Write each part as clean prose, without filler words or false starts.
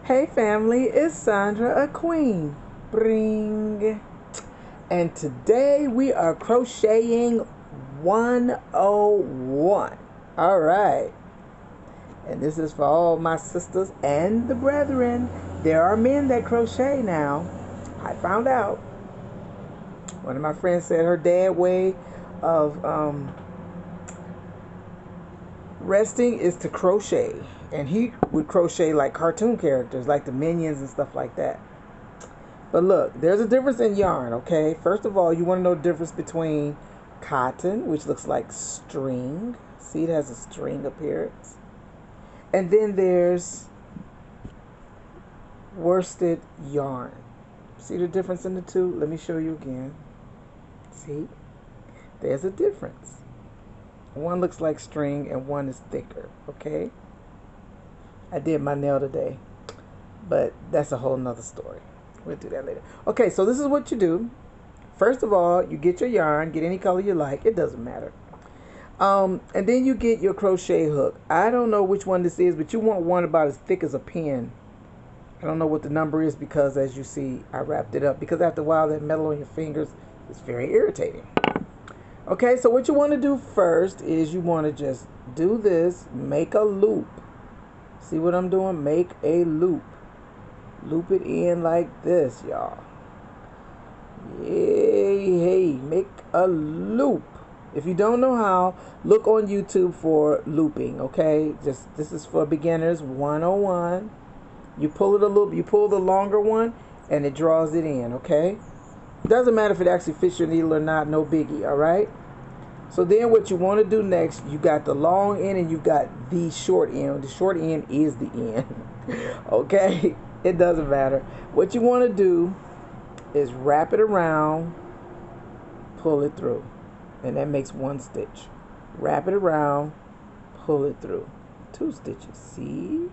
Hey family, it's Sandra, a queen. Bring. And today we are crocheting 101. All right. And this is for all my sisters and the brethren. There are men that crochet now. I found out. One of my friends said her dad way of resting is to crochet. And he would crochet like cartoon characters, like the Minions and stuff like that. But look, there's a difference in yarn, okay? First of all, you want to know the difference between cotton, which looks like string. See, it has a string appearance. And then there's worsted yarn. See the difference in the two? Let me show you again. See? There's a difference. One looks like string and one is thicker, okay? I did my nail today, but that's a whole nother story. We'll do that later. Okay, so this is what you do. First of all, you get your yarn, get any color you like. It doesn't matter. And then you get your crochet hook. I don't know which one this is, but you want one about as thick as a pin. I don't know what the number is because, as you see, I wrapped it up. Because after a while, that metal on your fingers is very irritating. Okay, so what you want to do first is you want to just do this. Make a loop. See what I'm doing? Make a loop. Loop it in like this, y'all. Yay, hey, make a loop. If you don't know how, look on YouTube for looping, okay? This is for beginners 101. You pull it a loop, you pull the longer one, and it draws it in, okay? Doesn't matter if it actually fits your needle or not, no biggie, all right? So then what you want to do next, you got the long end and you've got the short end. The short end is the end, okay? It doesn't matter. What you want to do is wrap it around, pull it through, and that makes one stitch. Wrap it around, pull it through. 2 stitches, see?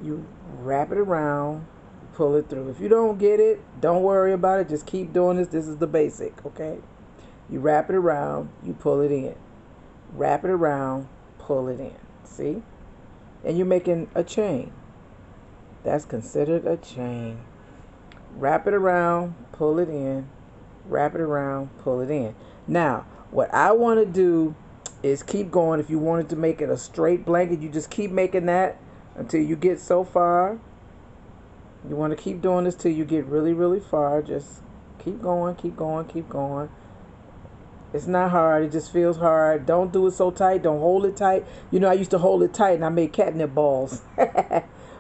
You wrap it around, pull it through. If you don't get it, don't worry about it. Just keep doing this. This is the basic, okay? You wrap it around, you pull it in. Wrap it around, pull it in. See? And you're making a chain. That's considered a chain. Wrap it around, pull it in. Wrap it around, pull it in. Now, what I want to do is keep going. If you wanted to make it a straight blanket, you just keep making that until you get so far. You want to keep doing this till you get really, really far. Just keep going, keep going, keep going. It's not hard. It just feels hard. Don't do it so tight. Don't hold it tight. You know, I used to hold it tight and I made catnip balls.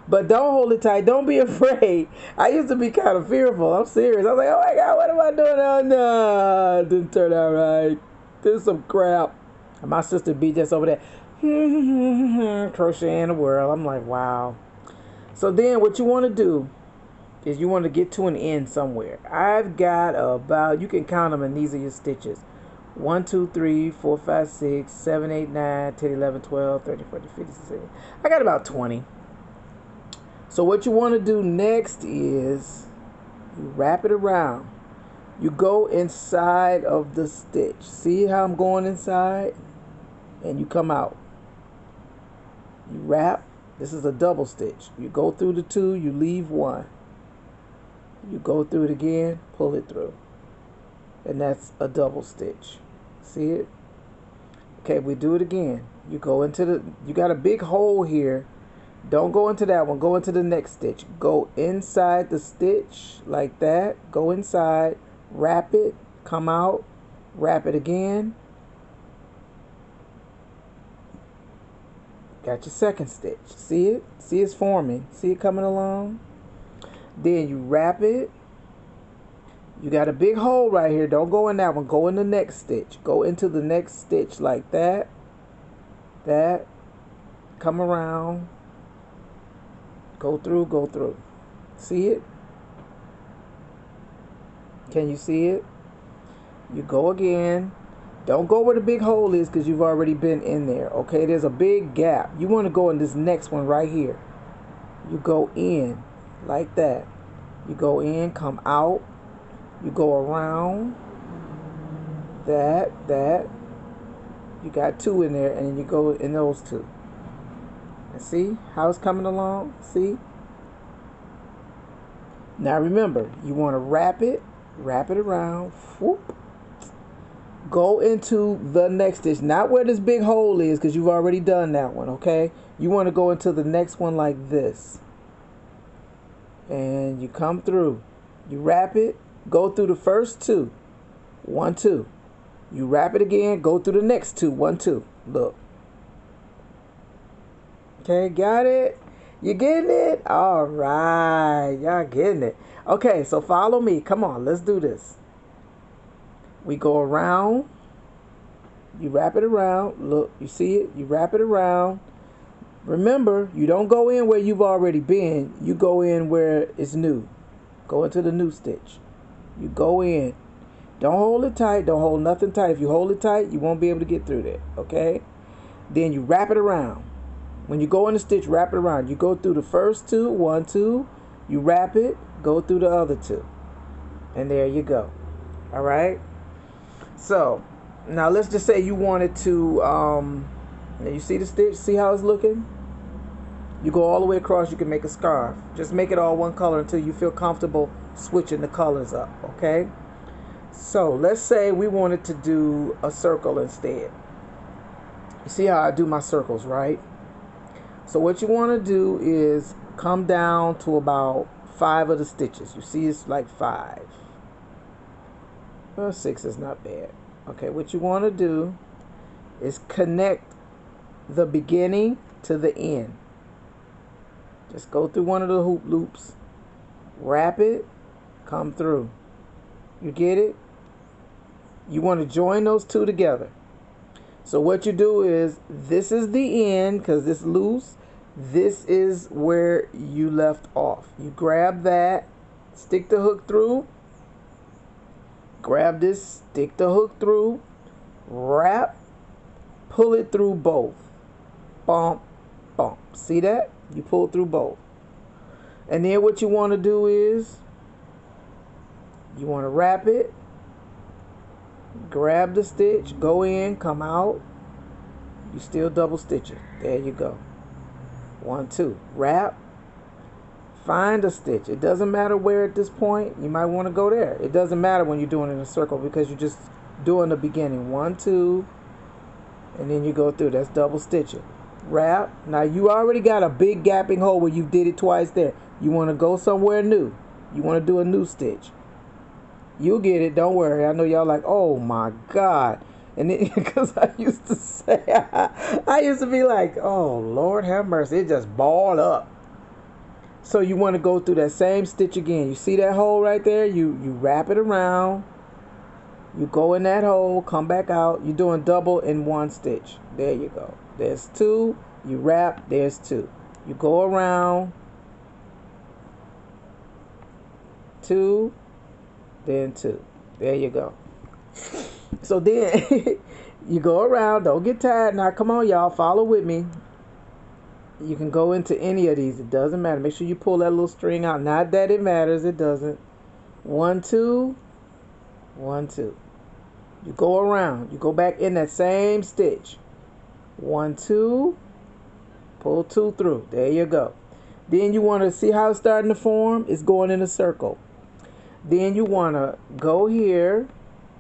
But don't hold it tight. Don't be afraid. I used to be kind of fearful. I'm serious. I was like, oh my God, what am I doing? Oh no, it didn't turn out right. This is some crap. And my sister beat this over there. Crochet in the world. I'm like, wow. So then what you want to do is you want to get to an end somewhere. I've got about, you can count them and these are your stitches. 1, 2, 3, 4, 5, 6, 7, 8, 9, 10, 11, 12, 13, 14, 15, 16. I got about 20. So what you want to do next is you wrap it around. You go inside of the stitch. See how I'm going inside? And you come out. You wrap. This is a double stitch. You go through the 2, you leave 1. You go through it again, pull it through. And that's a double stitch. See it? Okay, we do it again. You go into you got a big hole here. Don't go into that one. Go into the next stitch. Go inside the stitch like that. Go inside. Wrap it. Come out. Wrap it again. Got your second stitch. See it? See it's forming. See it coming along? Then you wrap it. You got a big hole right here. Don't go in that one. Go in the next stitch. Go into the next stitch like that. That. Come around. Go through, go through. See it? Can you see it? You go again. Don't go where the big hole is because you've already been in there. Okay, there's a big gap. You want to go in this next one right here. You go in like that. You go in, come out. You go around. That. You got 2 in there and then you go in those 2. And see how it's coming along? See? Now remember, you want to wrap it around, whoop, go into the next stitch, not where this big hole is because you've already done that one, okay? You want to go into the next one like this. And you come through, you wrap it, go through the first two, 1, 2. You wrap it again, go through the next two, 1, 2. Look. Okay, got it? You getting it? All right, y'all getting it. Okay, so follow me. Come on, let's do this. We go around. You wrap it around. Look, you see it? You wrap it around. Remember, you don't go in where you've already been. You go in where it's new. Go into the new stitch. You go in. Don't hold it tight. Don't hold nothing tight. If you hold it tight, you won't be able to get through there. Okay? Then you wrap it around. When you go in the stitch, wrap it around. You go through the first two, 1, 2. You wrap it, go through the other two. And there you go. All right? So, now let's just say you wanted to, now you see the stitch? See how it's looking? You go all the way across, you can make a scarf. Just make it all one color until you feel comfortable switching the colors up, okay? So, let's say we wanted to do a circle instead. You see how I do my circles, right? So what you want to do is come down to about 5 of the stitches. You see it's like 5. Well, 6 is not bad. Okay, what you want to do is connect the beginning to the end. Just go through one of the hoop loops, wrap it, come through. You get it? You want to join those two together. So what you do is, this is the end because it's loose. This is where you left off. You grab that, stick the hook through. Grab this, stick the hook through, wrap, pull it through both. Bump, bump. See that? You pull through both. And then what you want to do is, you want to wrap it, grab the stitch, go in, come out. You still double stitch it. There you go. 1, 2. Wrap. Find a stitch. It doesn't matter where at this point. You might want to go there. It doesn't matter when you're doing it in a circle because you're just doing the beginning. 1, 2. And then you go through. That's double stitching. Wrap. Now you already got a big gapping hole where you did it twice there. You want to go somewhere new. You want to do a new stitch. You'll get it. Don't worry. I know y'all like, oh my God. And then, because I used to say, I used to be like, oh Lord have mercy. It just balled up. So you want to go through that same stitch again. You see that hole right there? You wrap it around. You go in that hole, come back out. You're doing double in one stitch. There you go. There's 2. You wrap. There's 2. You go around. 2. Then 2. There you go. So then you go around. Don't get tired. Now come on, y'all. Follow with me. You can go into any of these. It doesn't matter. Make sure you pull that little string out. Not that it matters. It doesn't. 1, 2. 1, 2. You go around. You go back in that same stitch. 1, 2. Pull 2 through. There you go. Then you want to see how it's starting to form? It's going in a circle. Then you want to go here.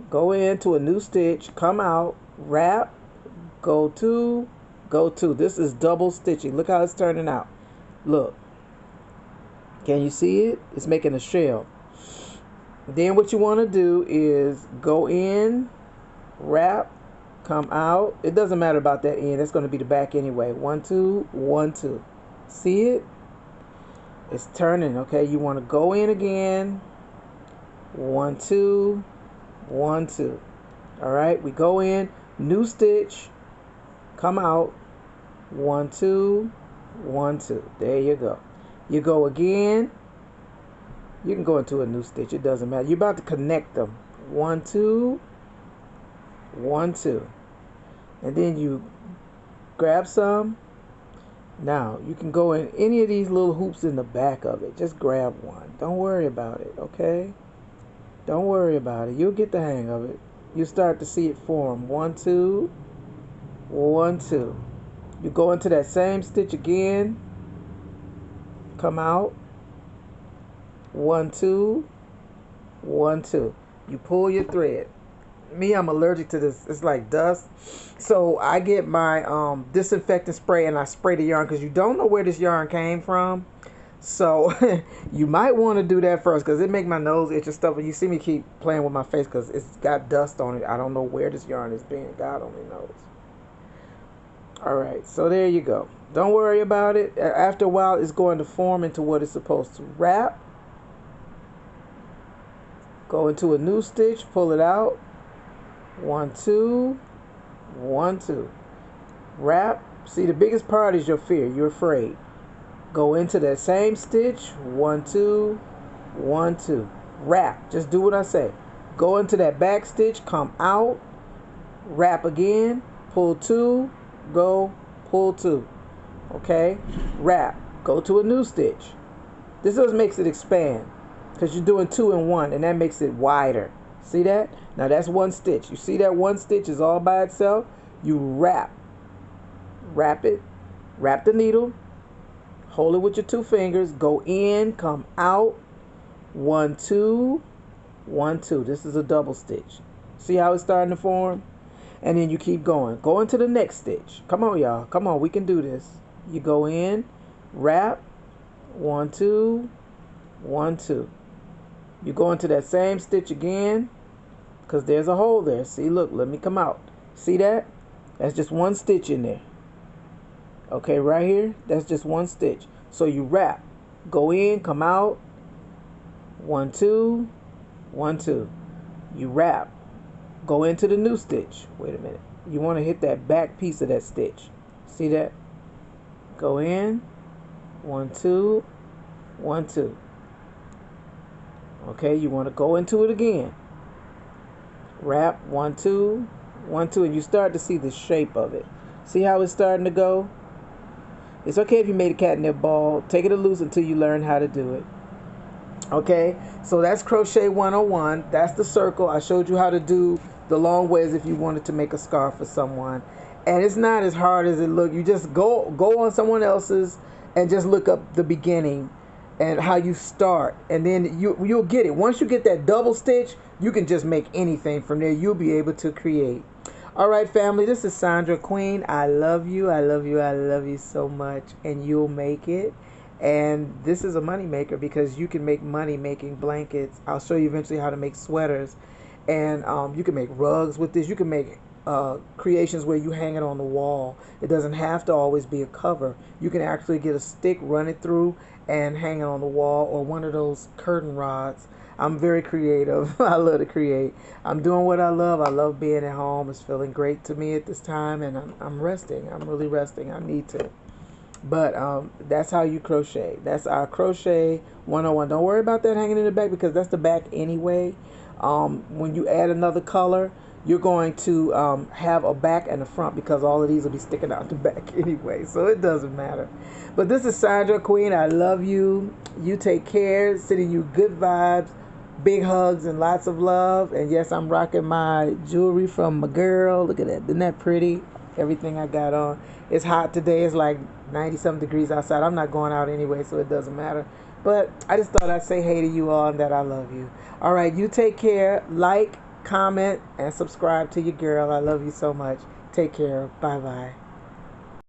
Go into a new stitch. Come out. Wrap. Go 2. Go 2. This is double stitching. Look how it's turning out. Look. Can you see it? It's making a shell. Then what you want to do is go in, wrap, come out. It doesn't matter about that end. It's going to be the back anyway. 1, 2, 1, 2. See it? It's turning. Okay. You want to go in again. 1, 2, 1, 2. All right. We go in, new stitch. Come out. 1, 2, 1, 2. There you go. You go again. You can go into a new stitch. It doesn't matter. You're about to connect them. 1, 2, 1, 2. And then you grab some. Now, you can go in any of these little hoops in the back of it. Just grab one. Don't worry about it, okay? Don't worry about it. You'll get the hang of it. You'll start to see it form. 1, 2. 1, 2. You go into that same stitch again, come out, 1, 2, 1, 2. You pull your thread. Me, I'm allergic to this. It's like dust. So I get my disinfectant spray and I spray the yarn because you don't know where this yarn came from. So you might want to do that first because it make my nose itch and stuff. And you see me keep playing with my face because it's got dust on it. I don't know where this yarn is being. God only knows. All right, so there you go. Don't worry about it. After a while, it's going to form into what it's supposed to. Wrap. Go into a new stitch. Pull it out. 1, 2, 1, 2. Wrap. See, the biggest part is your fear. You're afraid. Go into that same stitch. 1, 2, 1, 2. Wrap. Just do what I say. Go into that back stitch. Come out. Wrap again. Pull 2. Go. Pull 2. Okay. Wrap. Go to a new stitch. This just makes it expand because you're doing 2 in 1, and that makes it wider. See that? Now that's one stitch. You see that one stitch is all by itself? You wrap. Wrap it. Wrap the needle. Hold it with your 2 fingers. Go in. Come out. 1, 2. 1, 2. This is a double stitch. See how it's starting to form? And then you keep going. Go into the next stitch. Come on, y'all. Come on. We can do this. You go in. Wrap. 1, 2. 1, 2. You go into that same stitch again because there's a hole there. See, look, let me come out. See that? That's just one stitch in there. Okay, right here, that's just one stitch. So you wrap. Go in, come out. 1, 2, 1, 2. You wrap. Go into the new stitch. Wait a minute. You want to hit that back piece of that stitch. See that? Go in. 1, 2, 1, 2. Okay, you want to go into it again. Wrap. 1, 2, 1, 2, and you start to see the shape of it. See how it's starting to go? It's okay if you made a catnip ball. Take it loose until you learn how to do it. Okay, so that's Crochet 101. That's the circle. I showed you how to do the long ways if you wanted to make a scarf for someone. And it's not as hard as it looks. You just go on someone else's and just look up the beginning and how you start, and then you'll get it. Once you get that double stitch, you can just make anything from there. You'll be able to create. All right, family, this is Sandra Queen. I love you. I love you. I love you so much, and you'll make it. And this is a money maker because you can make money making blankets. I'll show you eventually how to make sweaters, and you can make rugs with this. You can make creations where you hang it on the wall. It doesn't have to always be a cover. You can actually get a stick, run it through, and hang it on the wall, or one of those curtain rods. I'm very creative. I love to create. I'm doing what I love. I love being at home. It's feeling great to me at this time, and I'm resting. I'm really resting. I need to. But that's how you crochet. That's our Crochet 101. Don't worry about that hanging in the back because that's the back anyway. When you add another color, you're going to have a back and a front because all of these will be sticking out the back anyway. So it doesn't matter. But this is Sandra Queen. I love you. You take care. Sending you good vibes, big hugs, and lots of love. And yes, I'm rocking my jewelry from my girl. Look at that. Isn't that pretty? Everything I got on. It's hot today. It's like 90-something degrees outside. I'm not going out anyway, so it doesn't matter. But I just thought I'd say hey to you all and that I love you. All right, you take care. Like, comment, and subscribe to your girl. I love you so much. Take care. Bye-bye.